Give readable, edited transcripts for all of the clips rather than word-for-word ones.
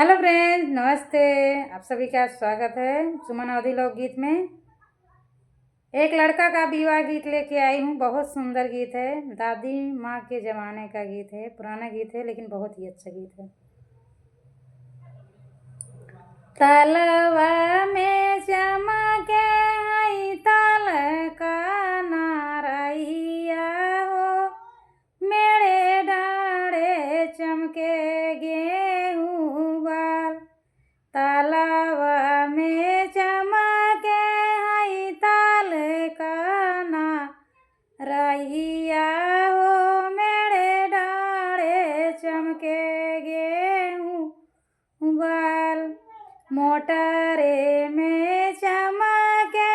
Hello friends, नमस्ते। आप सभी का स्वागत है सुमन अवधि लोकगीत में। एक लड़का का विवाह गीत लेके आई हूँ। बहुत सुंदर गीत है। दादी माँ के ज़माने का गीत है। पुराना गीत है लेकिन बहुत ही अच्छा गीत है। तलवा में चमके आई ताल का नारैया हो, मेरे डाढ़े चमके गेहूँ बाल। तालावा में चमके आई ताल का नारैया हो, मेरे डाढ़े चमके गेहूँ बाल। मोटरे में चमके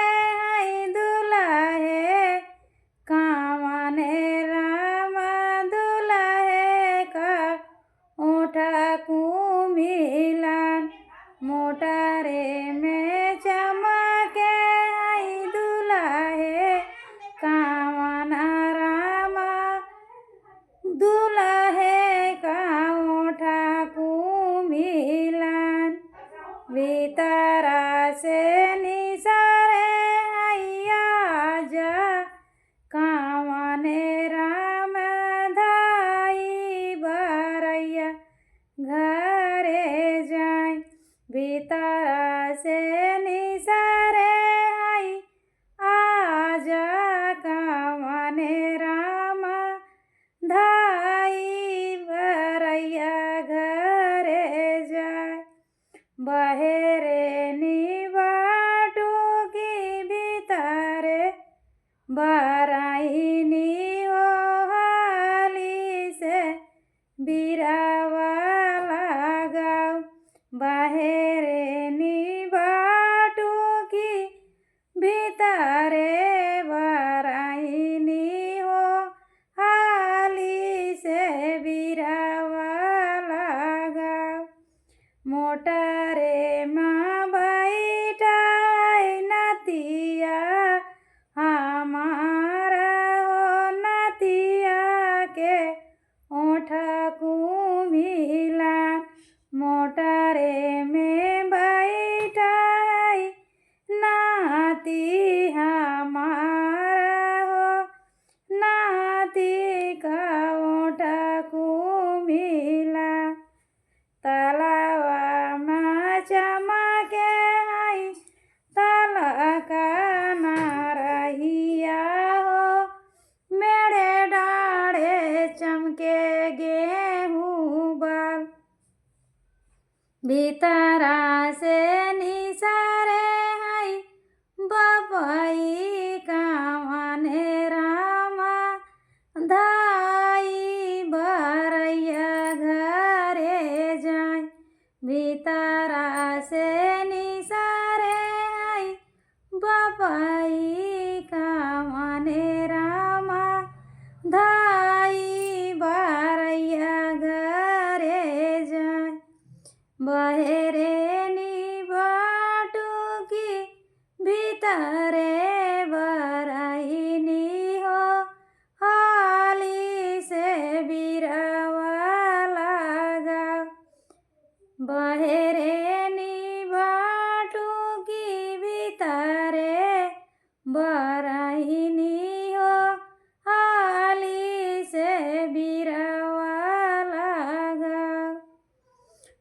आई दुल्हे कामने राम, दुल्हे का ओठा कुमिलन। मोटरे में चमके आई दुल्हे कामना राम, दुल्हे का ओठा कुमिलन। भीतरा से निसरे आइया जा कामने राम, धाई बरैया घरे जाए। भीतरा से निसरे आई आजा कामने राम, धाई बरैया घरे जाए। बहेरे निबाटू की भीतरे बराइनी हो, हाली से बिरावा लगाओ। बहेरे निबाटू की भीतरे बराइनी हो, हाली से बिरावा लगाओ। मोटरे माँ बैठाई नतिया हमारा हो, नतिया के ओठ कुमिला। मोटरे में बैठाई नाती हमारा हो, नाती का ओठ कुमिला। तालावा में चमके आई ताल का नारैया हो, मेरे डाढ़े चमके गेहूँ बाल। भीतरा से निसरे आई बबई कामने रामा, धाई बरैया घरे जाए। भीतरा से निसरे आई बबई कामने रामा, धाई बरैया घरे जाए। बहेरे निबाटू की भीतरे बराइनी हो, हाली से बिरावा लगाओ। बहेरे निबाटू की भीतरे बराइनी हो, हाली से बिरावा लगाओ।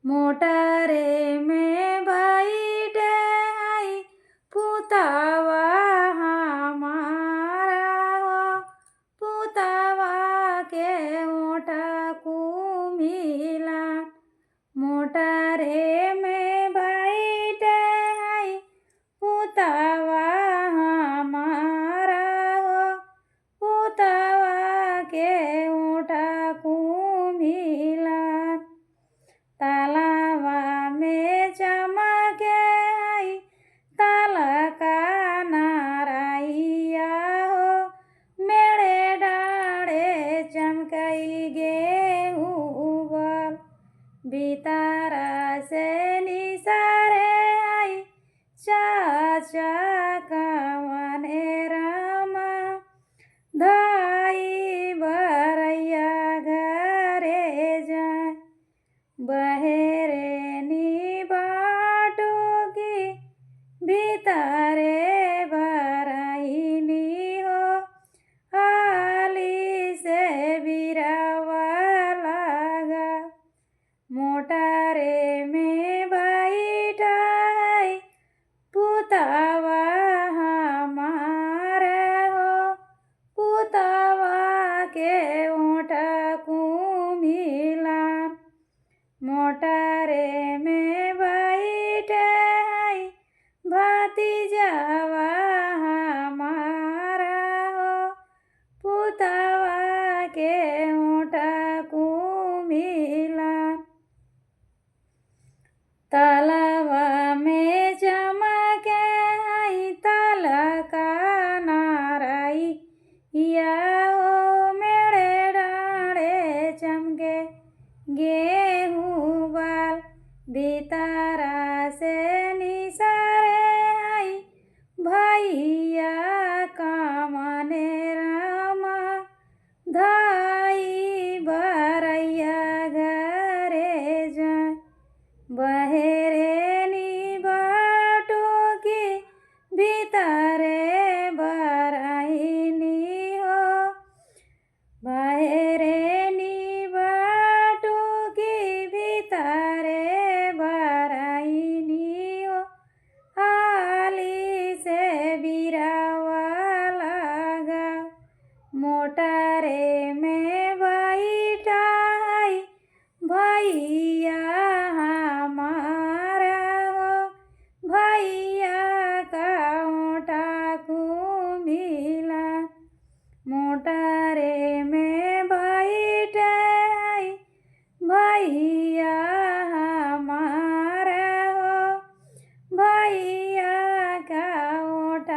मोटरे में बैठे आई पुतावा हमारा हो, पुतावा के ओठा कुमिला। मोटरे में बैठे आई पुतावा हमारा हो, पुतावा के ओठा कुमिला। तालावा में चमके आई ताल का नारैया हो, मेरे डाढ़े चमकई गेहूँ बाल। भीतरा से निसरे आई चाचा कामने रामा, धाई बरैया घरे जाए। बहेरे मोटरे में बैठा है पुतवा हमारा हो, पुतवा के ऊँट मिला। मोटरे में बैठे है भतीजवा हमारा हो, पुतवा के ऊँट मिला। तलवा में चमके है तल का नाराई, या ओ मेरे डाँडे चमके गेहूँ बाल। भीतरा से निसरे है भैया कामने रामा, धाई बरैया घरे जाए। बहेरे नी बाटो की भीतरे बराइनी हो, बहेरे नी बाटो की भीतरे बराइनी हो। हाली से बिरावा लगा मोटरे में बैठा है भैया हमारा हो, भैया का ऊँट मिला। मोटरे में बैठे है भैया हमारा हो, भैया का ऊँट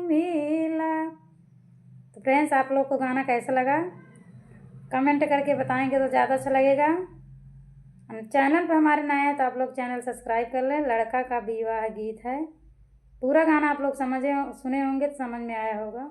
मिला। तो फ्रेंड्स, आप लोग को गाना कैसा लगा कमेंट करके बताएंगे तो ज़्यादा अच्छा लगेगा। चैनल पर हमारे नए हैं तो आप लोग चैनल सब्सक्राइब कर लें। लड़का का विवाह गीत है। पूरा गाना आप लोग सुने होंगे तो समझ में आया होगा।